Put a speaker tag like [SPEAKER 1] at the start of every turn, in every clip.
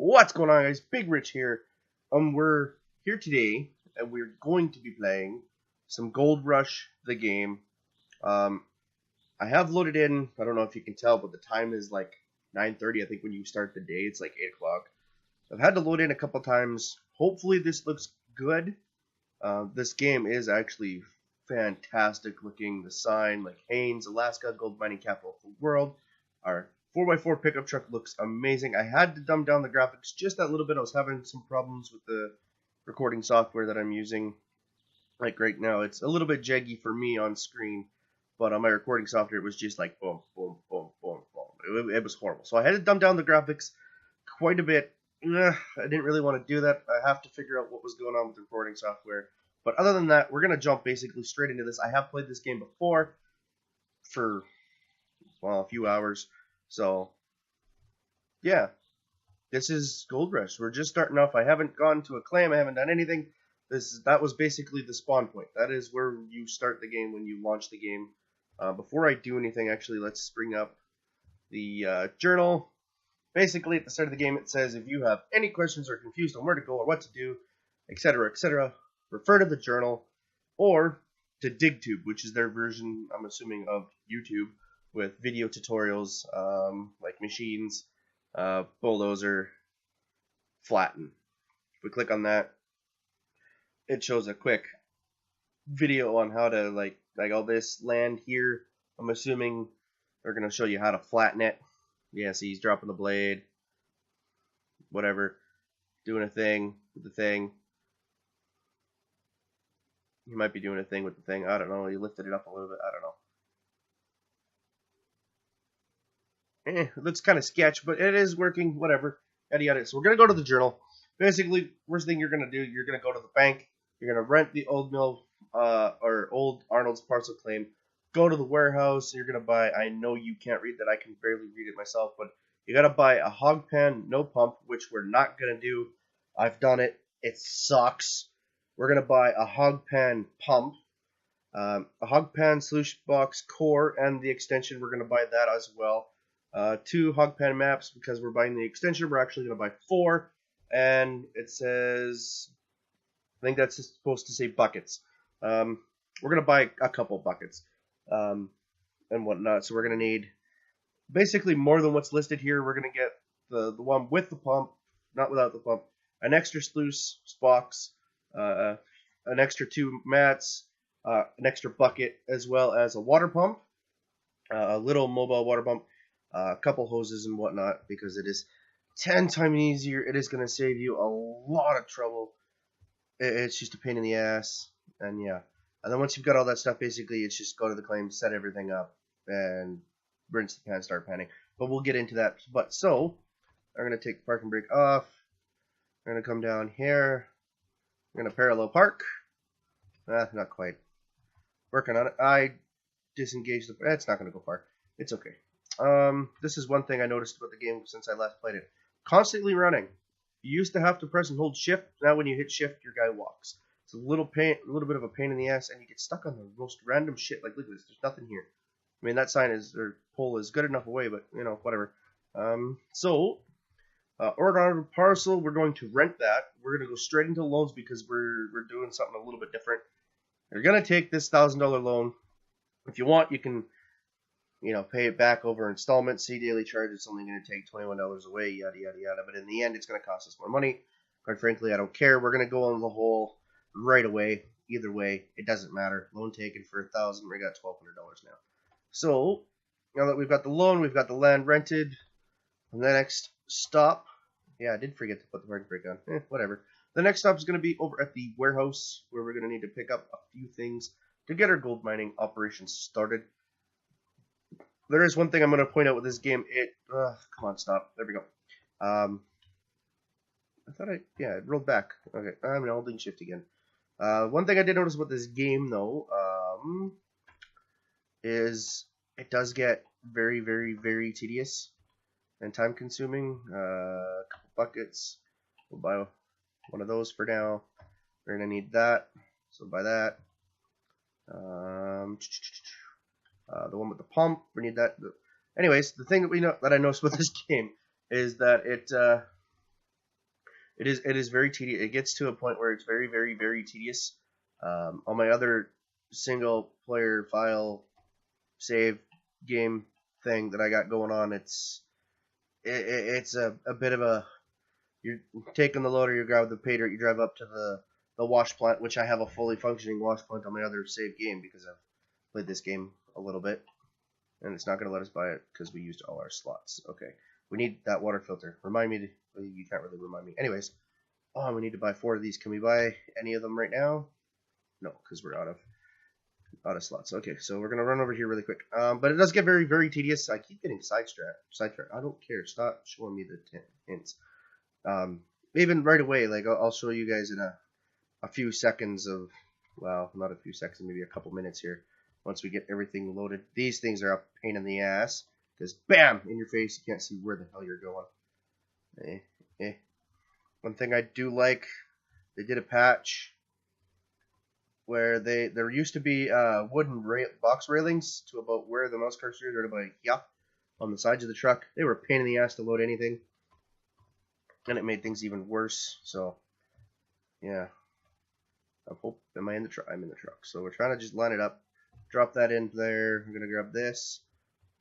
[SPEAKER 1] What's going on, guys? Big Rich here. We're here today, and we're going to be playing some Gold Rush, the game. Um, I have loaded in. I don't know if you can tell, but the time is like 9:30. I think when you start the day, it's like 8 o'clock. I've had to load in a couple times. Hopefully, this looks good. This game is actually fantastic looking. The sign, like Haines, Alaska, gold mining capital of the world. Our 4x4 pickup truck looks amazing. I had to dumb down the graphics just that little bit. I was having some problems with the recording software that I'm using. Like right now, it's a little bit jaggy for me on screen, but on my recording software, it was just like boom, boom, boom, boom, boom. It was horrible. So I had to dumb down the graphics quite a bit. I didn't really want to do that. I have to figure out what was going on with the recording software. But other than that, we're going to jump basically straight into this. I have played this game before for, well, a few hours. So, yeah, this is Gold Rush. We're just starting off. I haven't gone to a claim. I haven't done anything. That was basically the spawn point. That is where you start the game when you launch the game. Before I do anything, actually, let's bring up the journal. Basically, at the start of the game, it says if you have any questions or confused on where to go or what to do, etc., refer to the journal or to DigTube, which is their version, I'm assuming, of YouTube with video tutorials like machines, bulldozer, flatten. If we click on that, it shows a quick video on how to like all this land here. I'm assuming they're going to show you how to flatten it. Yeah, see, he's dropping the blade, whatever, doing a thing with the thing. He might be doing a thing with the thing. I don't know. He lifted it up a little bit. I don't know. It looks kind of sketch, but it is working. Whatever. Yada yada. So we're gonna go to the journal. Basically, first thing you're gonna do, you're gonna go to the bank. You're gonna rent the old mill, or old Arnold's parcel claim. Go to the warehouse. You're gonna buy. I know you can't read that. I can barely read it myself, but you gotta buy a hog pan, no pump, which we're not gonna do. I've done it. It sucks. We're gonna buy a hog pan pump, a hog pan solution box core, and the extension. We're gonna buy that as well. 2 hog pan maps because we're buying the extension. We're actually gonna buy 4, and it says, I think that's supposed to say buckets. We're gonna buy a couple buckets. And whatnot. So we're going to need basically more than what's listed here. We're going to get the one with the pump, not without the pump, an extra sluice box, an extra 2 mats, an extra bucket, as well as a water pump, a little mobile water pump, a couple hoses and whatnot, because it is 10 times easier. It is going to save you a lot of trouble. It's just a pain in the ass, and yeah. And then once you've got all that stuff, basically, it's just go to the claim, set everything up, and rinse the pan, start panning. But we'll get into that. But so, I'm going to take the parking brake off. I'm going to come down here. I'm going to parallel park. Not quite. Working on it. I disengaged the... It's not going to go far. It's okay. This is one thing I noticed about the game since I last played it. Constantly running. You used to have to press and hold shift. Now when you hit shift, your guy walks. It's a little bit of a pain in the ass, and you get stuck on the most random shit. Like, look at this. There's nothing here. I mean, that sign is, or pole is good enough away, but, you know, whatever. Order on a parcel. We're going to rent that. We're going to go straight into loans because we're doing something a little bit different. You're going to take this $1,000 loan. If you want, you can, you know, pay it back over installments. See daily charge. It's only going to take $21 away, yada, yada, yada. But in the end, it's going to cost us more money. Quite frankly, I don't care. We're going to go on the whole right away. Either way, it doesn't matter. Loan taken for $1,000. We got $1,200 now. So now that we've got the loan, we've got the land rented. And the next stop, yeah, I did forget to put the parking brake on. Whatever. The next stop is going to be over at the warehouse, where we're going to need to pick up a few things to get our gold mining operations started. There is one thing I'm going to point out with this game. Come on, stop. There we go. I thought it rolled back. Okay, I'm holding shift again. One thing I did notice about this game, though, is it does get very, very, very tedious and time-consuming. A couple buckets. We'll buy one of those for now. We're gonna need that, so buy that. The one with the pump, we need that. Anyways, the thing that I noticed with this game is that It is very tedious. It gets to a point where it's very, very, very tedious. On my other single player file save game thing that I got going on, it's a bit of a, you're taking the loader, you grab the pay dirt, you drive up to the wash plant, which I have a fully functioning wash plant on my other save game because I've played this game a little bit, and it's not going to let us buy it because we used all our slots. Okay, we need that water filter. Remind me. You can't really remind me. Anyways, oh, we need to buy 4 of these. Can we buy any of them right now? No, because we're out of slots. Okay, so we're gonna run over here really quick. But it does get very, very tedious. I keep getting sidetracked. I don't care. Stop showing me the hints. Even right away, like I'll show you guys in a few seconds of, well, not a few seconds, maybe a couple minutes here. Once we get everything loaded, these things are a pain in the ass because bam, in your face, you can't see where the hell you're going. One thing I do like, they did a patch where there used to be wooden box railings to about where the mouse cursor is, or about yeah, on the sides of the truck. They were a pain in the ass to load anything, and it made things even worse. So yeah, am I in the truck? I'm in the truck. So we're trying to just line it up, drop that in there. I'm gonna grab this.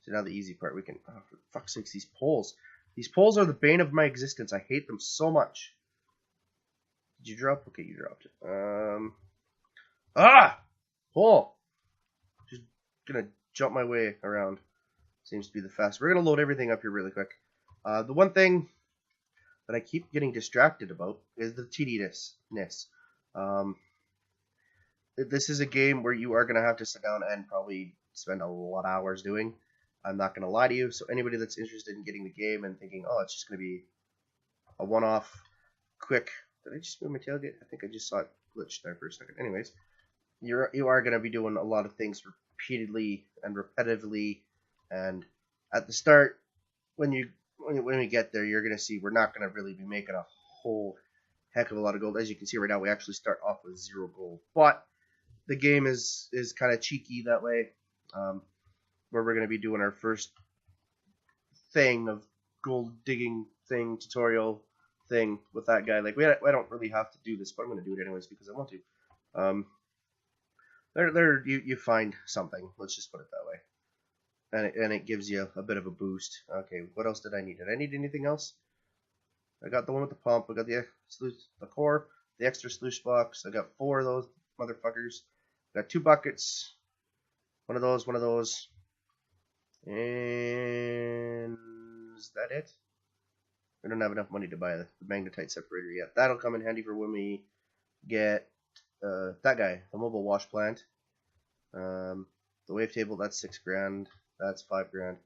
[SPEAKER 1] So now the easy part, we can. Oh, for fuck's sakes, these poles. These poles are the bane of my existence. I hate them so much. Did you drop? Okay, you dropped it. Pole. Just gonna jump my way around. Seems to be the fast. We're gonna load everything up here really quick. The one thing that I keep getting distracted about is the tediousness. This is a game where you are gonna have to sit down and probably spend a lot of hours doing. I'm not gonna lie to you. So anybody that's interested in getting the game and thinking, oh, it's just gonna be a one-off, quick. Did I just move my tailgate? I think I just saw it glitch there for a second. Anyways, you are going to be doing a lot of things repeatedly and repetitively, and at the start, when we get there, you're going to see we're not going to really be making a whole heck of a lot of gold. As you can see right now, we actually start off with 0 gold, but the game is kind of cheeky that way, where we're going to be doing our first thing of gold digging thing tutorial thing with that guy. Like I don't really have to do this, but I'm going to do it anyways because I want to. You find something. Let's just put it that way, and it gives you a bit of a boost. Okay, what else did I need? Did I need anything else? I got the one with the pump. I got the core, the extra sluice box. I got 4 of those motherfuckers. I got 2 buckets. One of those. And is that it? We don't have enough money to buy the magnetite separator yet. That'll come in handy for when we get that guy, the mobile wash plant. The wavetable, that's $6,000. That's $5,000.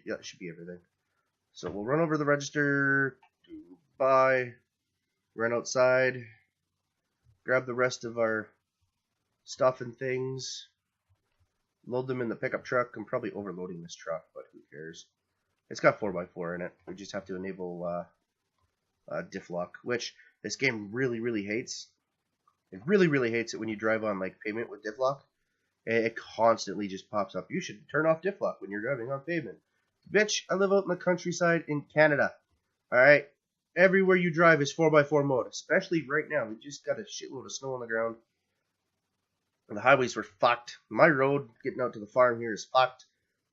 [SPEAKER 1] Yeah, that should be everything. So we'll run over the register, buy, run outside, grab the rest of our stuff and things, load them in the pickup truck. I'm probably overloading this truck, but who cares? It's got 4x4 in it. We just have to enable diff lock, which this game really, really hates. It really, really hates it when you drive on like pavement with diff lock. It constantly just pops up. You should turn off diff lock when you're driving on pavement. Bitch, I live out in the countryside in Canada. Alright? Everywhere you drive is 4x4 mode, especially right now. We just got a shitload of snow on the ground. And the highways were fucked. My road getting out to the farm here is fucked.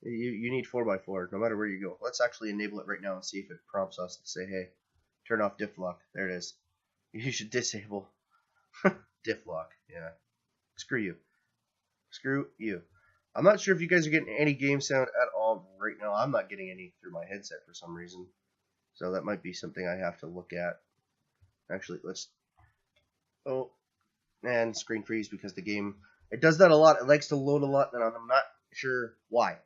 [SPEAKER 1] You need 4x4 no matter where you go. Let's actually enable it right now and see if it prompts us to say, hey, turn off diff lock. There it is. You should disable diff lock. Yeah. Screw you. Screw you. I'm not sure if you guys are getting any game sound at all right now. I'm not getting any through my headset for some reason. So that might be something I have to look at. Actually, let's... Oh, and screen freeze because the game... It does that a lot. It likes to load a lot, and I'm not sure why.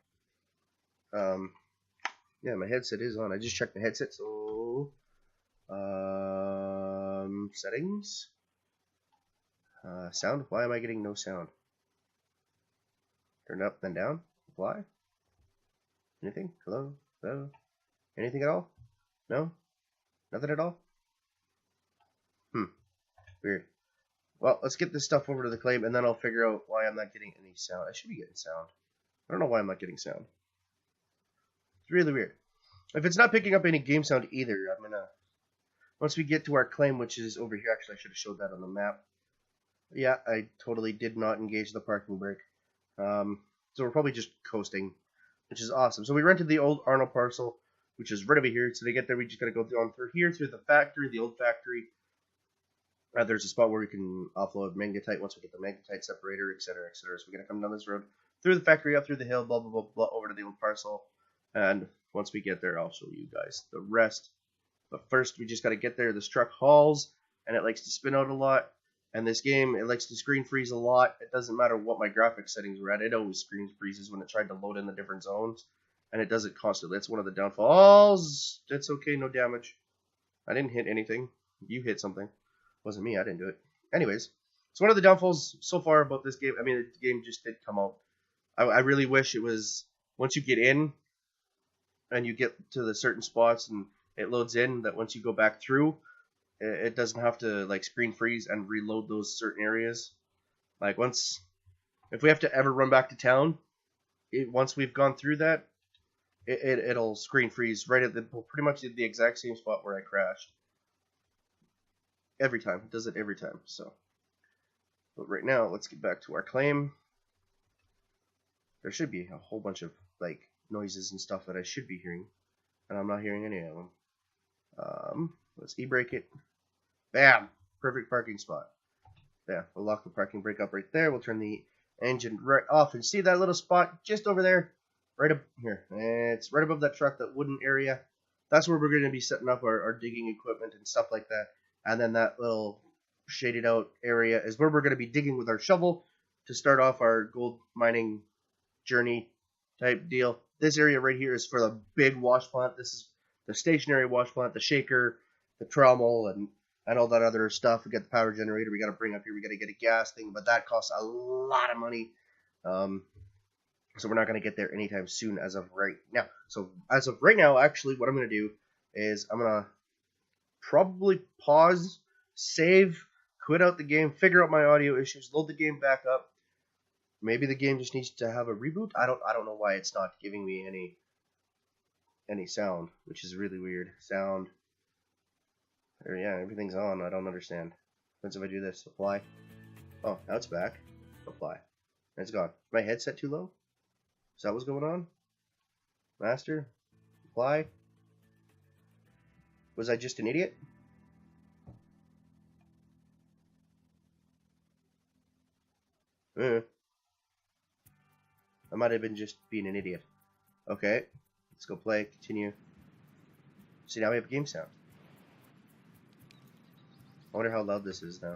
[SPEAKER 1] Yeah, my headset is on. I just checked my headset, so... Settings? Sound? Why am I getting no sound? Turn up, then down. Apply. Anything? Hello? Hello? Anything at all? No? Nothing at all? Weird. Well, let's get this stuff over to the claim, and then I'll figure out why I'm not getting any sound. I should be getting sound. I don't know why I'm not getting sound. It's really weird. If it's not picking up any game sound either, I'm gonna once we get to our claim, which is over here, actually I should have showed that on the map. Yeah, I totally did not engage the parking brake. So we're probably just coasting, which is awesome. So we rented the old Arnold parcel, which is right over here. So to get there, we just got to go on through here, through the factory, the old factory. There's a spot where we can offload magnetite once we get the magnetite separator, etc., etc. So we're going to come down this road, through the factory, up through the hill, blah, blah, blah, blah, over to the old parcel. And once we get there, I'll show you guys the rest. But first, we just got to get there. This truck hauls, and it likes to spin out a lot. And this game, it likes to screen freeze a lot. It doesn't matter what my graphics settings were at. It always screen freezes when it tried to load in the different zones. And it does it constantly. That's one of the downfalls. It's okay, no damage. I didn't hit anything. You hit something. It wasn't me, I didn't do it. Anyways, it's one of the downfalls so far about this game. I mean, the game just did come out. I really wish it was, once you get in, and you get to the certain spots, and it loads in, that once you go back through, it doesn't have to like screen freeze and reload those certain areas. Like if we have to ever run back to town, once we've gone through that, it'll screen freeze right at pretty much the exact same spot where I crashed. Every time, it does it every time. So, but right now, let's get back to our claim. There should be a whole bunch of like noises and stuff that I should be hearing, and I'm not hearing any of them. Let's e-brake it. Bam! Perfect parking spot. Yeah, we'll lock the parking brake up right there. We'll turn the engine right off. And see that little spot just over there? Right up here. It's right above that truck, that wooden area. That's where we're going to be setting up our digging equipment and stuff like that. And then that little shaded out area is where we're going to be digging with our shovel to start off our gold mining journey type deal. This area right here is for the big wash plant. This is the stationary wash plant, the shaker, the trommel, and all that other stuff. We got the power generator we got to bring up here. We got to get a gas thing, but that costs a lot of money. So we're not going to get there anytime soon as of right now. So as of right now, actually, what I'm going to do is I'm going to probably pause, save, quit out the game, figure out my audio issues, load the game back up. Maybe the game just needs to have a reboot. I don't know why it's not giving me any sound, which is really weird. Sound. Yeah, everything's on. I don't understand. What's if I do this? Apply. Oh, now it's back. Apply. And it's gone. My headset too low? Is that what's going on? Master? Apply? Was I just an idiot? I might have been just being an idiot. Okay. Let's go play. Continue. See, now we have game sound. I wonder how loud this is now.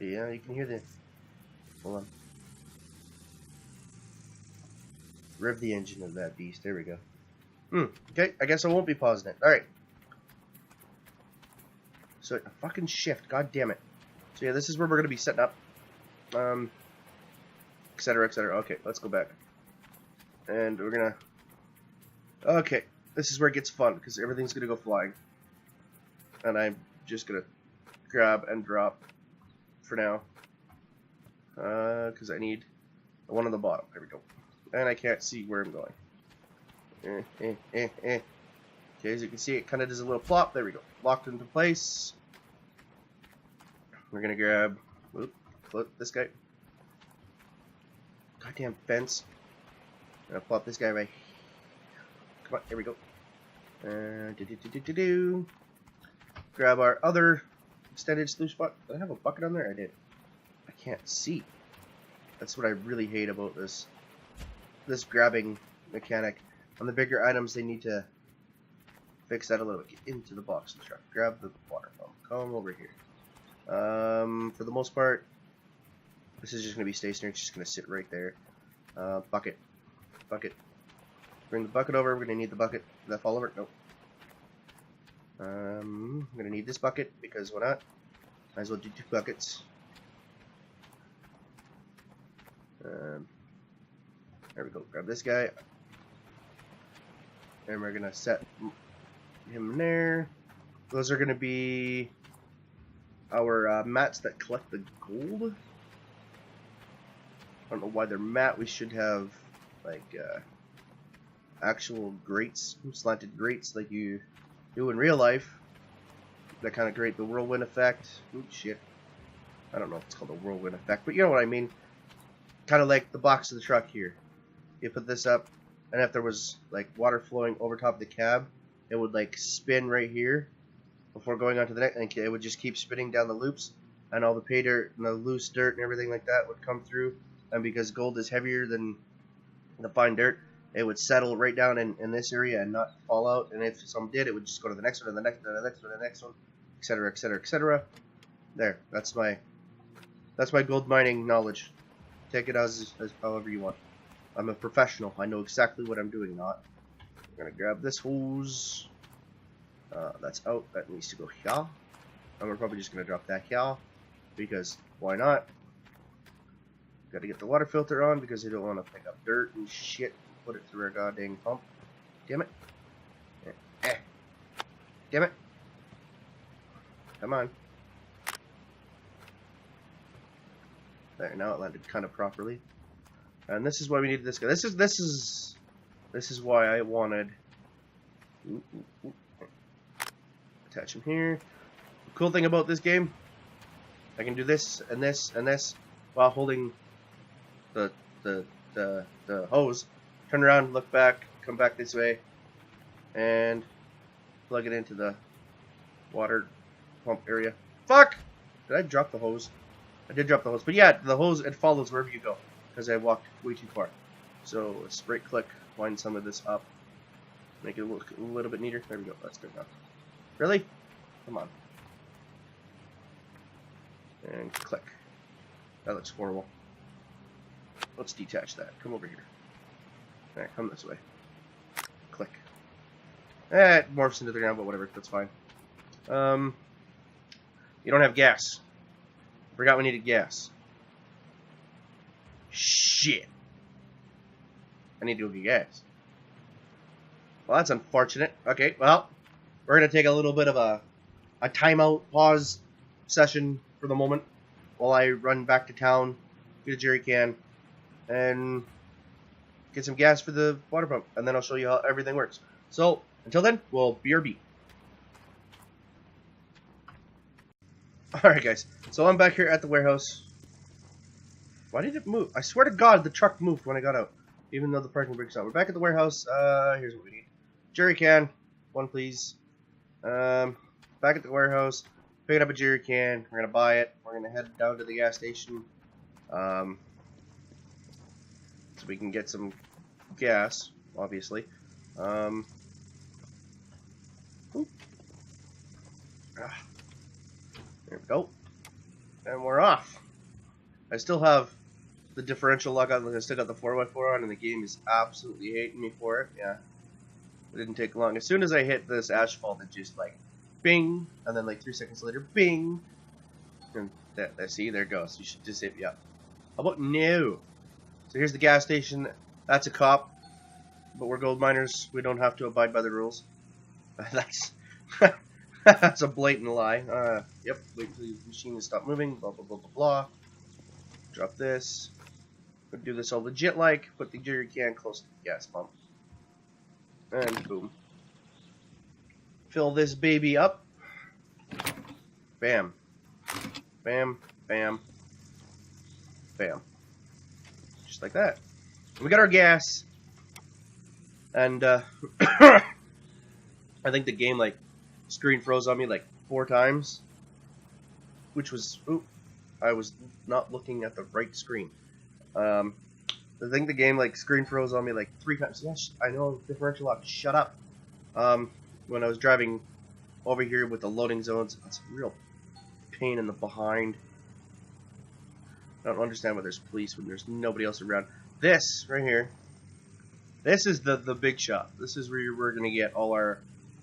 [SPEAKER 1] Yeah, you can hear the... Hold on. Rev the engine of that beast. There we go. Okay, I guess I won't be pausing it. Alright. So, a fucking shift. God damn it. So, yeah, this is where we're going to be setting up. Etc., etc. Okay, let's go back. And we're going to... Okay. This is where it gets fun, because everything's going to go flying. And I'm just going to grab and drop for now. Because I need the one on the bottom. There we go. And I can't see where I'm going. Okay, as you can see, it kind of does a little plop. There we go. Locked into place. We're going to grab... Flip this guy. Goddamn fence. I'm going to plop this guy right. Come on, here we go. Grab our other extended sluice spot. Did I have a bucket on there? I did. I can't see. That's what I really hate about this grabbing mechanic. On the bigger items, they need to fix that a little bit. Get into the box of the truck. Grab the water pump. Come over here. For the most part, this is just going to be stationary. It's just going to sit right there. Bucket. Bucket. Bring the bucket over. We're going to need the bucket. Did that fall over? Nope. I'm going to need this bucket because why not? Might as well do 2 buckets. There we go. Grab this guy. And we're going to set him there. Those are going to be our mats that collect the gold. I don't know why they're matte. We should have like actual grates, slanted grates like you do in real life. That kind of grate, the whirlwind effect. Ooh, shit. I don't know if it's called a whirlwind effect, but you know what I mean. Kind of like the box of the truck here. You put this up, and if there was like water flowing over top of the cab, it would like spin right here before going on to the next, and it would just keep spinning down the loops, and all the pay dirt and the loose dirt and everything like that would come through. And because gold is heavier than the fine dirt, it would settle right down in this area and not fall out. And if some did, it would just go to the next one, and the next one, and the next one, and the next one, etc., etc., etc. There, that's my gold mining knowledge. Take it as however you want. I'm a professional. I know exactly what I'm doing. Not. I'm gonna grab this hose. That's out. That needs to go here. And we're probably just gonna drop that here because why not? Got to get the water filter on because I don't want to pick up dirt and shit and put it through our goddamn pump. Damn it. Damn it. Come on. There, now it landed kind of properly. And this is why we needed this guy. This is why I wanted. Attach him here. The cool thing about this game, I can do this and this and this while holding the hose. Turn around, look back, come back this way, and plug it into the water pump area. Fuck! Did I drop the hose? I did drop the hose, but yeah, the hose, it follows wherever you go, because I walked way too far. So let's right click, wind some of this up, make it look a little bit neater. There we go, that's good enough. Really? Come on. And click. That looks horrible. Let's detach that. Come over here. Alright, come this way. Click. It morphs into the ground, but whatever, that's fine. You don't have gas. Forgot we needed gas. Shit. I need to go get gas. Well, that's unfortunate. Okay, well, we're going to take a little bit of a timeout, pause session for the moment while I run back to town, get a jerry can, and get some gas for the water pump, and then I'll show you how everything works. So, until then, we'll BRB. Alright guys, so I'm back here at the warehouse. Why did it move? I swear to God the truck moved when I got out, even though the parking brake's on. We're back at the warehouse. Here's what we need. Jerry can, one please. Back at the warehouse, picking up a jerry can. We're gonna buy it. We're gonna head down to the gas station, so we can get some gas, obviously. There we go. And we're off. I still have the differential lock on. I still got the 4x4 on, and the game is absolutely hating me for it. Yeah. It didn't take long. As soon as I hit this asphalt, it just like bing, and then like 3 seconds later, bing. And see, there it goes. You should just hit me up. How about no? So here's the gas station. That's a cop. But we're gold miners. We don't have to abide by the rules. That's that's a blatant lie. Yep. Wait until the machine is stop moving. Blah blah blah blah blah. Drop this. Do this all legit like. Put the jerry can close to the gas pump. And boom. Fill this baby up. Bam. Bam. Bam. Bam. Just like that. We got our gas. And I think the game like screen froze on me like 4 times, which was I was not looking at the right screen. I think the game like screen froze on me like 3 times. Yes, I know, differential lock. Shut up. When I was driving over here with the loading zones, it's a real pain in the behind. I don't understand why there's police when there's nobody else around. This right here. This is the big shop. This is where we're gonna get all our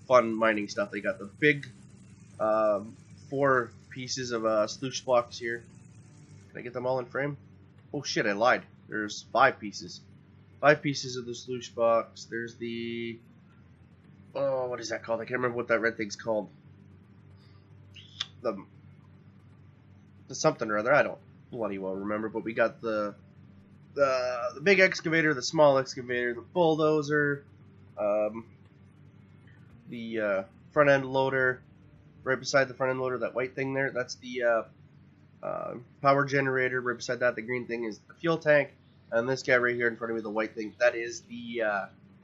[SPEAKER 1] fun mining stuff. They got the big 4 pieces of sluice blocks here. Can I get them all in frame? Oh shit, I lied. There's 5 pieces. 5 pieces of the sluice box. There's the what is that called? I can't remember what that red thing's called. The something or other. I don't bloody well remember. But we got the big excavator, the small excavator, the bulldozer, The front end loader, right beside the front end loader, that white thing there, that's the power generator. Right beside that, the green thing is the fuel tank, and this guy right here in front of me, the white thing, that is the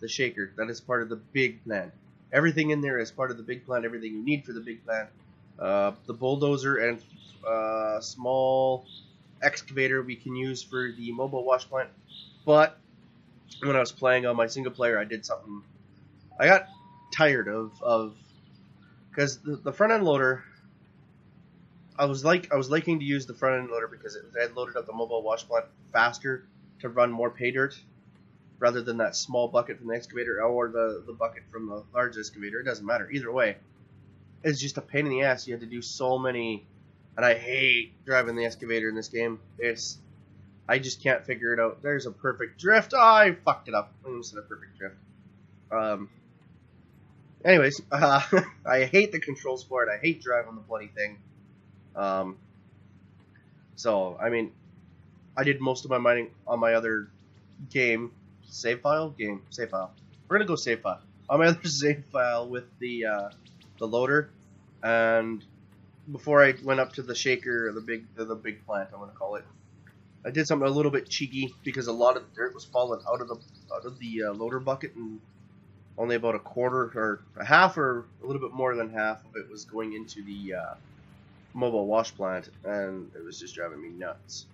[SPEAKER 1] shaker. That is part of the big plan. Everything in there is part of the big plan. Everything you need for the big plan. The bulldozer and small excavator we can use for the mobile wash plant. But when I was playing on my single player, I did something. I got tired of because the front end loader. I was liking to use the front end loader because it had loaded up the mobile wash plant faster to run more pay dirt rather than that small bucket from the excavator or the bucket from the large excavator. It doesn't matter either way. It's just a pain in the ass. You had to do so many, and I hate driving the excavator in this game. I just can't figure it out. There's a perfect drift. Oh, I fucked it up. I almost said a perfect drift. Anyways, I hate the controls for it. I hate driving the bloody thing. So, I mean, I did most of my mining on my other game. Save file? Game. Save file. We're gonna go save file. On my other save file with the loader, and before I went up to the shaker, the big plant, I'm gonna call it, I did something a little bit cheeky because a lot of the dirt was falling out of the loader bucket, and only about a quarter or a half or a little bit more than half of it was going into the mobile wash plant, and it was just driving me nuts.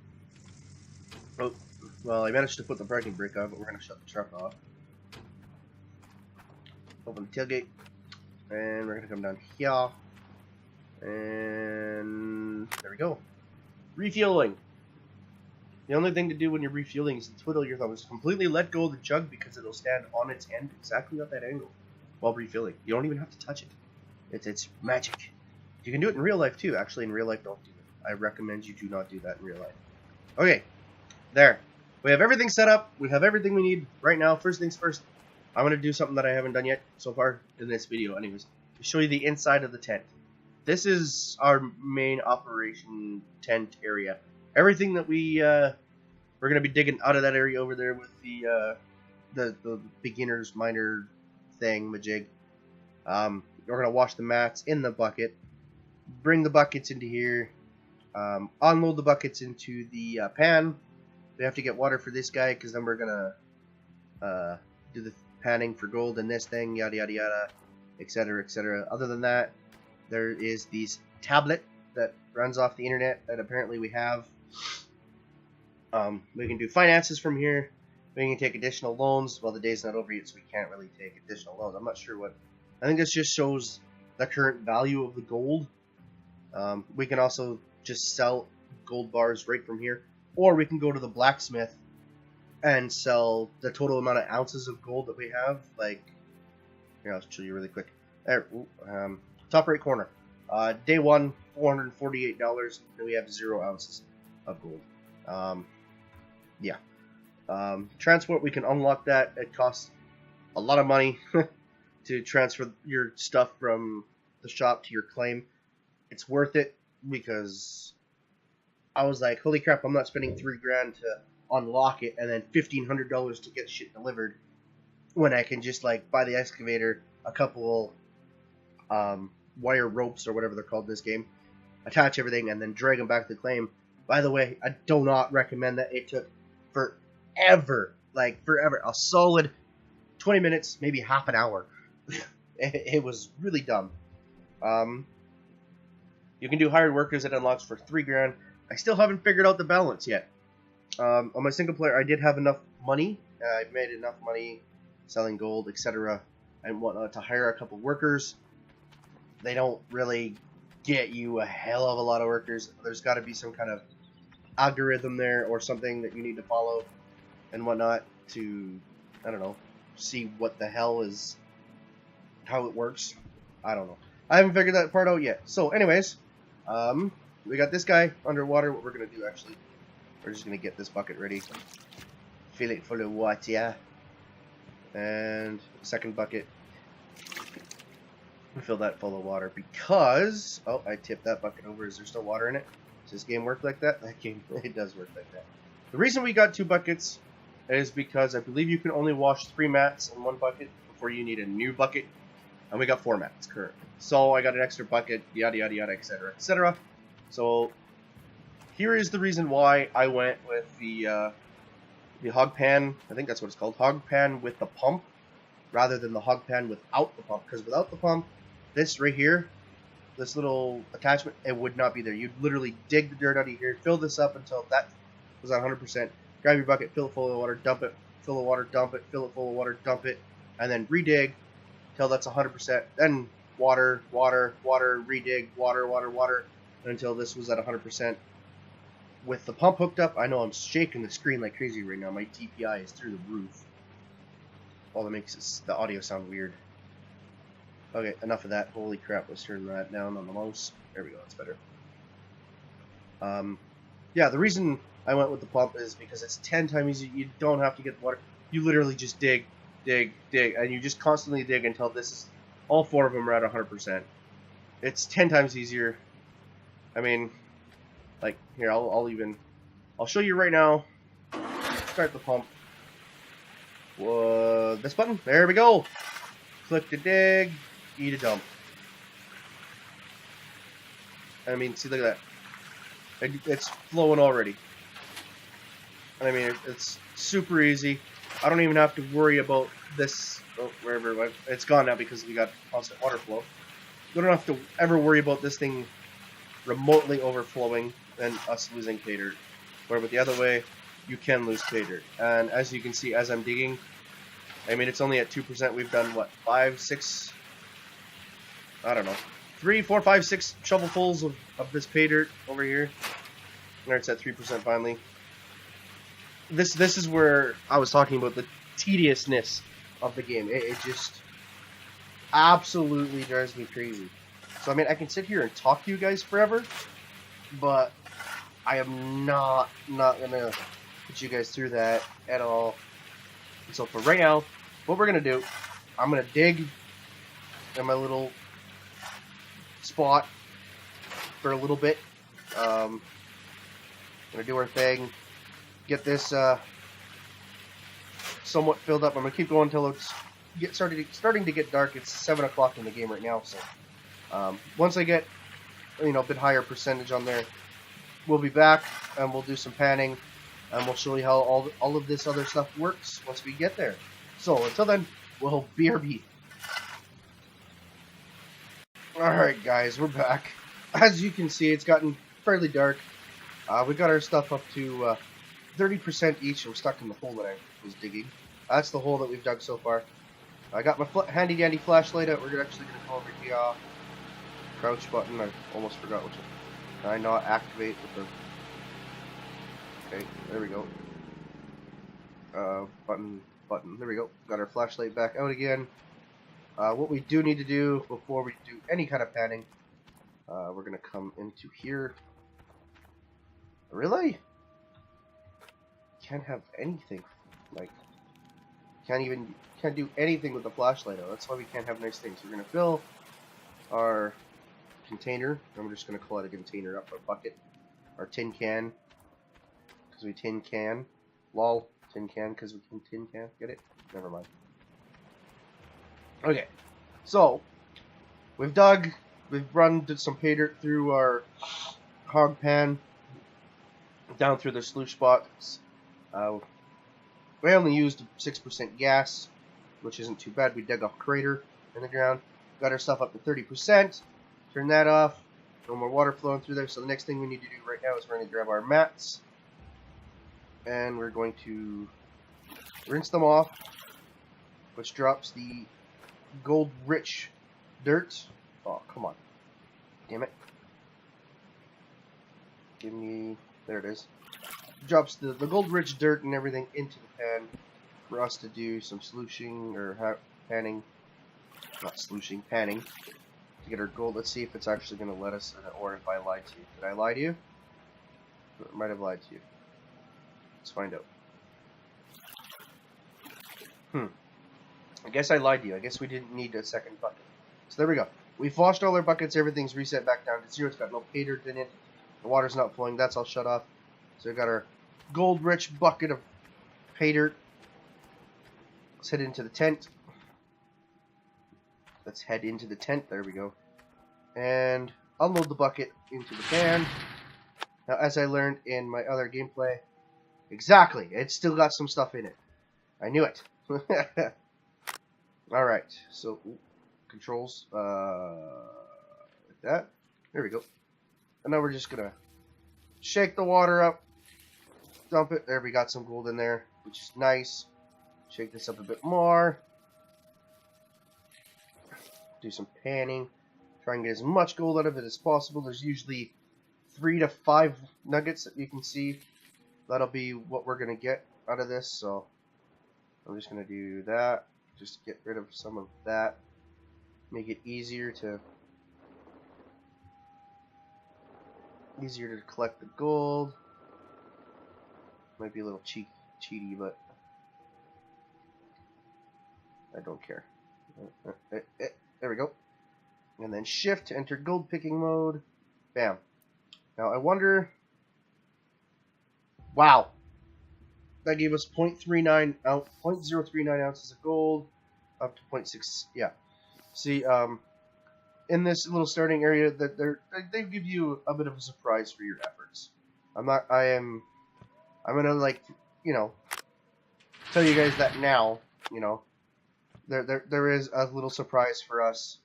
[SPEAKER 1] Oh, well, I managed to put the parking brake on, but we're gonna shut the truck off. Open the tailgate, and we're gonna come down here, and there we go. Refueling. The only thing to do when you're refueling is to twiddle your thumbs. Completely let go of the jug because it'll stand on its end exactly at that angle while refilling. You don't even have to touch it. It's magic. You can do it in real life too. Actually, in real life, don't do it. I recommend you do not do that in real life. Okay, there. We have everything set up. We have everything we need right now. First things first, I'm going to do something that I haven't done yet so far in this video anyways. To show you the inside of the tent. This is our main operation tent area. Everything that we're going to be digging out of that area over there with the beginner's miner thing, majig. We're going to wash the mats in the bucket. Bring the buckets into here. Unload the buckets into the pan. We have to get water for this guy because then we're going to do the panning for gold in this thing, yada yada yada, etc etc. Other than that, there is this tablet that runs off the internet that apparently we have. We can do finances from here. We can take additional loans. Well, the day's not over yet, so we can't really take additional loans. I'm not sure what. I think this just shows the current value of the gold. We can also just sell gold bars right from here, or we can go to the blacksmith and sell the total amount of ounces of gold that we have. Like, here, I'll show you really quick. There, top right corner. Day one, $448, and we have 0 ounces of gold. Yeah. Transport, we can unlock that. It costs a lot of money to transfer your stuff from the shop to your claim. It's worth it because I was like, holy crap, I'm not spending $3 grand to unlock it and then $1,500 to get shit delivered when I can just like buy the excavator, a couple wire ropes or whatever they're called in this game, attach everything, and then drag them back to the claim. By the way, I do not recommend that. It took forever, like forever, a solid 20 minutes, maybe half an hour. It was really dumb. You can do hired workers. It unlocks for $3 grand. I still haven't figured out the balance yet. On my single player, I did have enough money. I've made enough money selling gold, etc. and whatnot to hire a couple workers. They don't really get you a hell of a lot of workers. There's got to be some kind of algorithm there or something that you need to follow and whatnot to, I don't know, see what the hell is, how it works. I don't know. I haven't figured that part out yet. So anyways, we got this guy underwater. What we're going to do, actually, we're just going to get this bucket ready. Fill it full of water. And second bucket. Fill that full of water because... Oh, I tipped that bucket over. Is there still water in it? Does this game work like that? That game, it does work like that. The reason we got 2 buckets is because I believe you can only wash 3 mats in one bucket before you need a new bucket, and we got 4 mats currently. So I got an extra bucket, yada yada yada, etc., etc. So here is the reason why I went with the hog pan. I think that's what it's called, hog pan with the pump, rather than the hog pan without the pump. Because without the pump, this right here, this little attachment, it would not be there. You'd literally dig the dirt out of here, fill this up until that was at 100%. Grab your bucket, fill it full of water, dump it, fill it water, dump it, fill it full of water, dump it, and then redig till that's 100%. Then water, water, water, redig, water, water, water, until this was at 100%. With the pump hooked up, I know I'm shaking the screen like crazy right now. My DPI is through the roof. All that makes the audio sound weird. Okay, enough of that. Holy crap, let's turn that down on the mouse. There we go, that's better. Yeah, the reason I went with the pump is because it's 10 times easier. You don't have to get the water. You literally just dig, dig, dig, and you just constantly dig until this is, all 4 of them are at 100%. It's 10 times easier. I mean, like, here, I'll show you right now. Start the pump. This button, there we go. Click to dig, E to dump. I mean, see, look at that. It's flowing already. I mean, it's super easy. I don't even have to worry about this. Oh, wherever it went. It's gone now because we got constant water flow. You don't have to ever worry about this thing remotely overflowing and us losing pay dirt. Where with the other way, you can lose pay dirt. And as you can see, as I'm digging, I mean, it's only at 2%. We've done, what, 5, 6, I don't know, 3, 4, 5, 6 shovelfuls of this pay dirt over here. There, it's at 3% finally. This is where I was talking about the tediousness of the game. It just absolutely drives me crazy. So, I mean, I can sit here and talk to you guys forever, but I am not gonna put you guys through that at all. So for right now, what we're gonna do, I'm gonna dig in my little spot for a little bit. Gonna do our thing, get this somewhat filled up. I'm gonna keep going until it's starting to get dark. It's 7 o'clock in the game right now, so once I get a bit higher percentage on there, we'll be back and we'll do some panning and we'll show you how all of this other stuff works once we get there. So until then, we'll BRB. Alright guys, we're back. As you can see, it's gotten fairly dark. We got our stuff up to 30% each. I'm stuck in the hole that I was digging. That's the hole that we've dug so far. I got my handy dandy flashlight out. We're actually going to go over here. Crouch button. I almost forgot which one. Can I not activate with the... Okay, there we go. Button. There we go. Got our flashlight back out again. What we do need to do before we do any kind of panning, we're going to come into here. Really? Can't have anything. Like, can't do anything with the flashlight out. That's why we can't have nice things. We're going to fill our container. I'm just going to call it a container up, our bucket, our tin can, because we tin can. Lol, tin can, because we can tin can. Get it? Never mind. Okay, so we've dug, did some pay dirt through our hog pan, down through the sluice box. We only used 6% gas, which isn't too bad. We dug a crater in the ground, got our stuff up to 30%, turn that off, no more water flowing through there. So the next thing we need to do right now is we're going to grab our mats, and we're going to rinse them off, which drops the gold rich dirt. Oh, come on. Damn it. Give me, there it is. Drops the gold rich dirt and everything into the pan for us to do some sluicing or panning. Not sluicing, panning. To get our gold. Let's see if it's actually going to let us, or if I lied to you. Did I lie to you? I might have lied to you. Let's find out. I guess I lied to you. I guess we didn't need a second bucket. So there we go. We've washed all our buckets. Everything's reset back down to 0. It's got no pay dirt in it. The water's not flowing. That's all shut off. So we got our gold-rich bucket of pay dirt. Let's head into the tent. Let's head into the tent. There we go. And unload the bucket into the van. Now, as I learned in my other gameplay, exactly, it's still got some stuff in it. I knew it. Alright, so, controls, like that. There we go. And now we're just gonna shake the water up, dump it. There, we got some gold in there, which is nice. Shake this up a bit more. Do some panning. Try and get as much gold out of it as possible. There's usually 3 to 5 nuggets that you can see. That'll be what we're gonna get out of this. So I'm just gonna do that. Just get rid of some of that. Make it easier to collect the gold. Might be a little cheaty, but I don't care. There we go. And then shift to enter gold picking mode. Bam. Now I wonder. Wow. That gave us 0.039 ounces of gold, up to 0.6. Yeah. See, in this little starting area, that they give you a bit of a surprise for your efforts. I'm gonna, like, you know, tell you guys that now. You know, there is a little surprise for us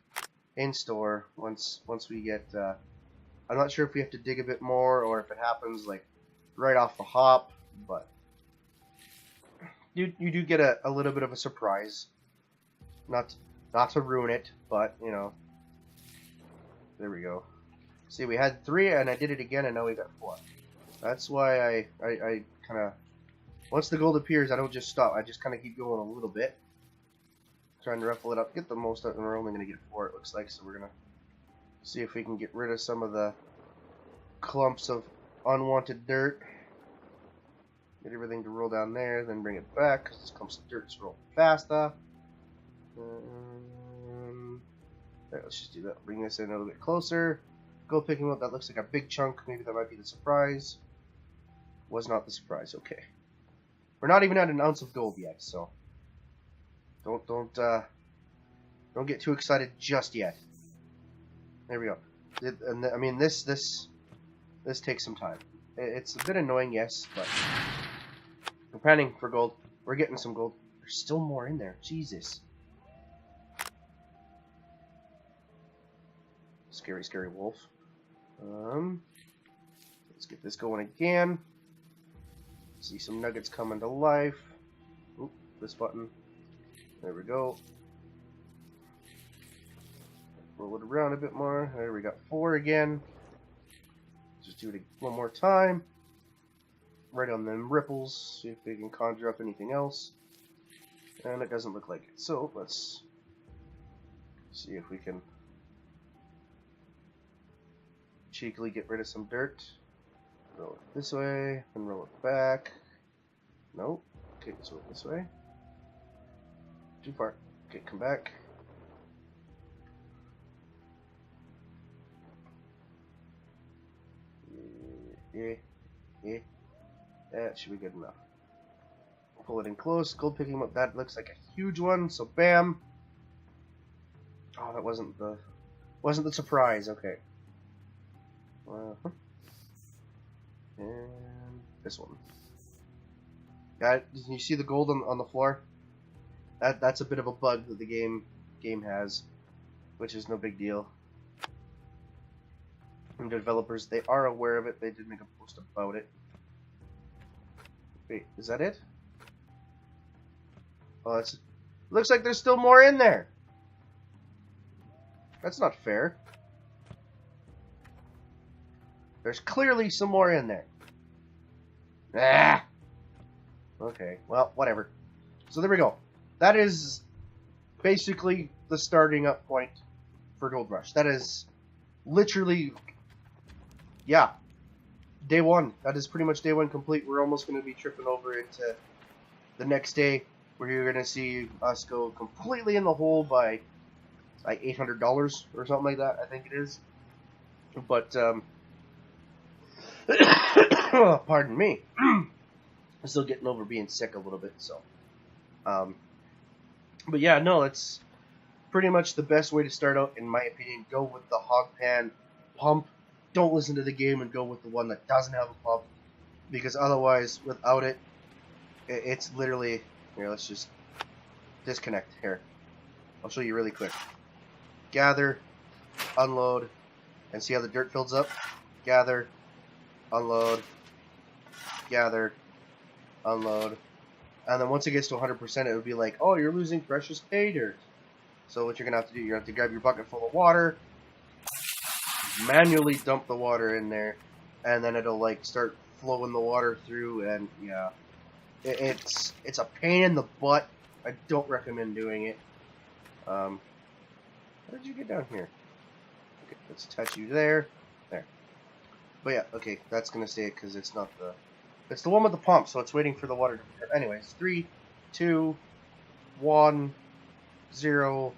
[SPEAKER 1] in store once we get. I'm not sure if we have to dig a bit more or if it happens like right off the hop, but you do get a little bit of a surprise. Not to ruin it, but you know. There we go. See, we had 3 and I did it again and now we got 4. That's why I kind of, once the gold appears, I don't just stop. I just kind of keep going a little bit. Trying to ruffle it up, get the most out, and we're only going to get 4, it looks like. So we're going to see if we can get rid of some of the clumps of unwanted dirt. Get everything to roll down there, then bring it back, because this clumps of dirt's roll faster. Alright, let's just do that. Bring this in a little bit closer. Go picking up. That looks like a big chunk. Maybe that might be the surprise. Was not the surprise. Okay. We're not even at an ounce of gold yet, so don't get too excited just yet. There we go. And I mean, this takes some time. It's a bit annoying, yes, but we're panning for gold. We're getting some gold. There's still more in there. Jesus. Scary, scary wolf. Let's get this going again. See some nuggets coming to life. Oop, this button. There we go. Roll it around a bit more. There we got 4 again. Just do it one more time. Right on them ripples. See if they can conjure up anything else. And it doesn't look like it. So let's see if we can cheekily get rid of some dirt. Roll it this way and roll it back. Nope. Okay, let's roll it this way. Too far. Okay, come back. Yeah. That should be good enough. Pull it in close. Gold picking up. That looks like a huge one. So bam. Oh, that wasn't the surprise. Okay. And this one. Yeah, you see the gold on the floor? That's a bit of a bug that the game has, which is no big deal. And the developers, they are aware of it. They did make a post about it. Wait, is that it? Oh, that's. Looks like there's still more in there. That's not fair. There's clearly some more in there. Ah. Okay, well, whatever. So there we go. That is basically the starting up point for Gold Rush. That is literally, yeah, day 1. That is pretty much day 1 complete. We're almost going to be tripping over into the next day, where you're going to see us go completely in the hole by like $800 or something like that, I think it is. But, pardon me. I'm still getting over being sick a little bit, so. But yeah, no, it's pretty much the best way to start out, in my opinion. Go with the hog pan pump. Don't listen to the game and go with the one that doesn't have a pump, because otherwise, without it, it's literally... Here, let's just disconnect. Here, I'll show you really quick. Gather, unload, and see how the dirt fills up? Gather, unload, gather, unload. And then once it gets to 100%, it would be like, oh, you're losing precious pay dirt. So what you're going to have to do, you're going to have to grab your bucket full of water, manually dump the water in there, and then it'll like start flowing the water through, and yeah. It's a pain in the butt. I don't recommend doing it. How did you get down here? Okay, let's touch you there. There. But yeah, okay, that's going to stay it because it's not the... It's the one with the pump, so it's waiting for the water to... Anyways, 3, 2, 1, 0,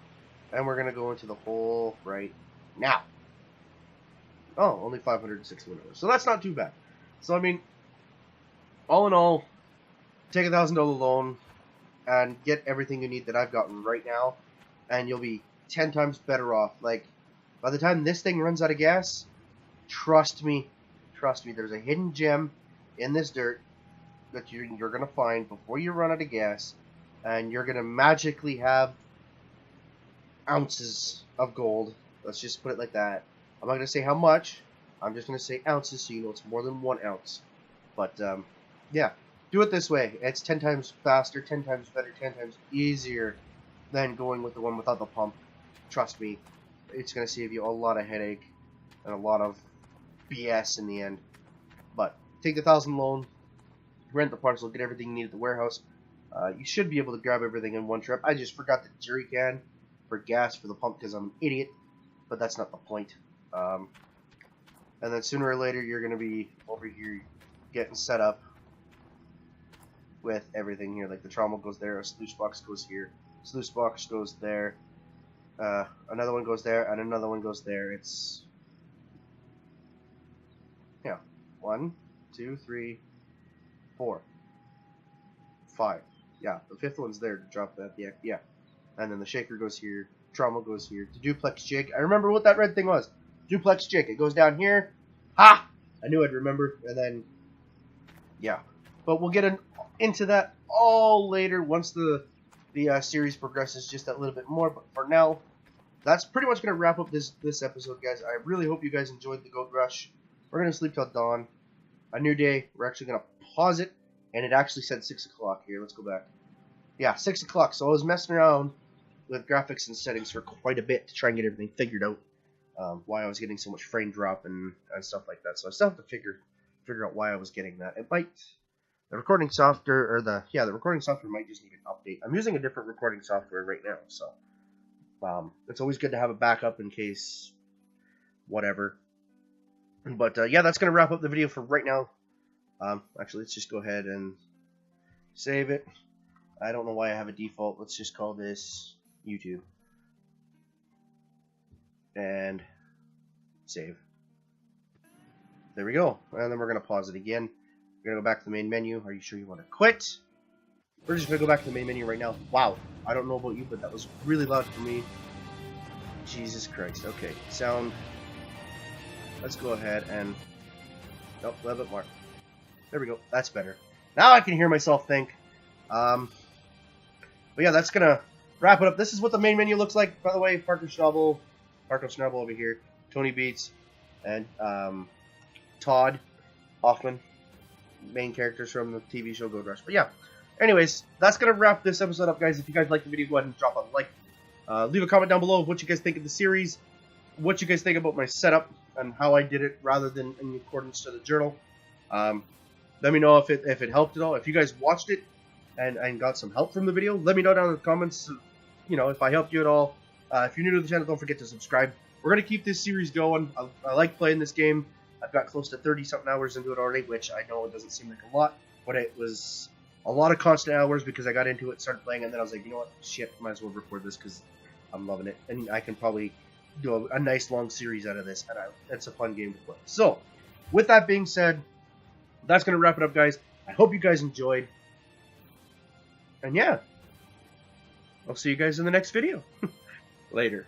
[SPEAKER 1] and we're going to go into the hole right now. Oh, only 561 hours. So that's not too bad. So, I mean, all in all, take a $1,000 loan and get everything you need that I've gotten right now, and you'll be 10 times better off. Like, by the time this thing runs out of gas, trust me, there's a hidden gem in this dirt that you're going to find before you run out of gas, and you're going to magically have ounces of gold. Let's just put it like that. I'm not going to say how much. I'm just going to say ounces so you know it's more than 1 ounce. But, yeah. Do it this way. It's 10 times faster, 10 times better, 10 times easier than going with the one without the pump. Trust me. It's going to save you a lot of headache and a lot of BS in the end. But take the 1,000 loan, rent the parcel, get everything you need at the warehouse. You should be able to grab everything in one trip. I just forgot the jerry can for gas for the pump because I'm an idiot. But that's not the point. And then sooner or later you're going to be over here getting set up with everything here. Like the trommel goes there, a sluice box goes here, sluice box goes there, another one goes there, and another one goes there. It's... yeah. 1, 2, 3, 4, 5. Yeah, the 5th one's there to drop that. Yeah. And then the shaker goes here, trommel goes here. The duplex jig. I remember what that red thing was. Duplex jig. It goes down here. Ha! I knew I'd remember. And then, yeah. But we'll get into that all later once the series progresses just a little bit more. But for now, that's pretty much going to wrap up this episode, guys. I really hope you guys enjoyed the Gold Rush. We're going to sleep till dawn. A new day. We're actually going to pause it. And it actually said 6 o'clock here. Let's go back. Yeah, 6 o'clock. So I was messing around with graphics and settings for quite a bit to try and get everything figured out. Why I was getting so much frame drop and stuff like that. So I still have to figure out why I was getting that. It might... The recording software, or the recording software might just need an update. I'm using a different recording software right now, so it's always good to have a backup in case whatever. But yeah, that's gonna wrap up the video for right now. Actually, let's just go ahead and save it. I don't know why I have a default. Let's just call this YouTube and save. There we go, and then we're gonna pause it again. We're going to go back to the main menu. Are you sure you want to quit? We're just going to go back to the main menu right now. Wow. I don't know about you, but that was really loud for me. Jesus Christ. Okay. Sound. Let's go ahead and... nope, a little bit more. There we go. That's better. Now I can hear myself think. But yeah, that's going to wrap it up. This is what the main menu looks like. By the way, Parker Schnabel over here. Tony Beats. And Todd Hoffman. Main characters from the TV show Gold Rush. But yeah, anyways, that's going to wrap this episode up, guys. If you guys liked the video, go ahead and drop a like. Leave a comment down below of what you guys think of the series, what you guys think about my setup, and how I did it rather than in accordance to the journal. Let me know if it helped at all. If you guys watched it and got some help from the video, let me know down in the comments, you know, if I helped you at all. If you're new to the channel, don't forget to subscribe. We're going to keep this series going. I like playing this game. I've got close to 30-something hours into it already, which I know it doesn't seem like a lot, but it was a lot of constant hours because I got into it, started playing, and then I was like, you know what, shit, might as well record this because I'm loving it, and I can probably do a nice long series out of this, and it's a fun game to play. So, with that being said, that's going to wrap it up, guys. I hope you guys enjoyed. And yeah, I'll see you guys in the next video. Later.